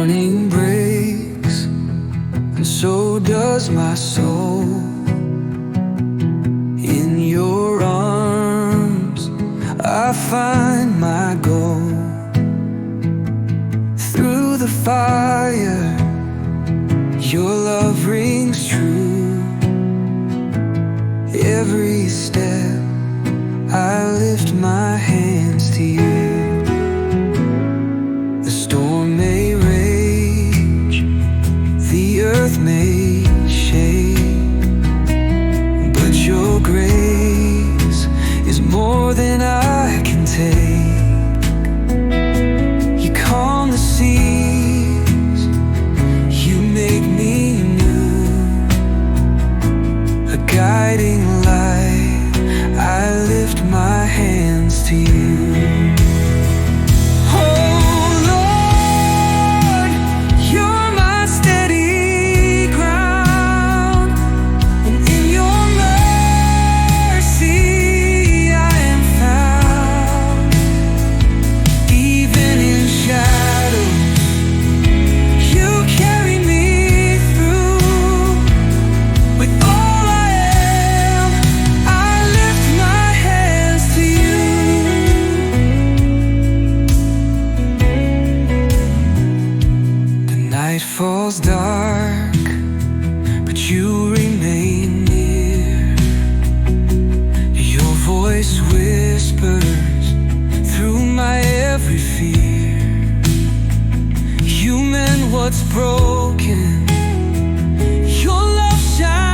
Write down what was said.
morning breaks, and so does my soul. In your arms I find my goal. Through the fire your love rings true. Every step I lift my hands to you. The storm may rage, the earth may shake, but your grace is more than I can take. You calm the seas, you make me new, a guiding light. I lift my hands to you. Night falls dark, but you remain near. Your voice whispers through my every fear. You mend what's broken, your love shines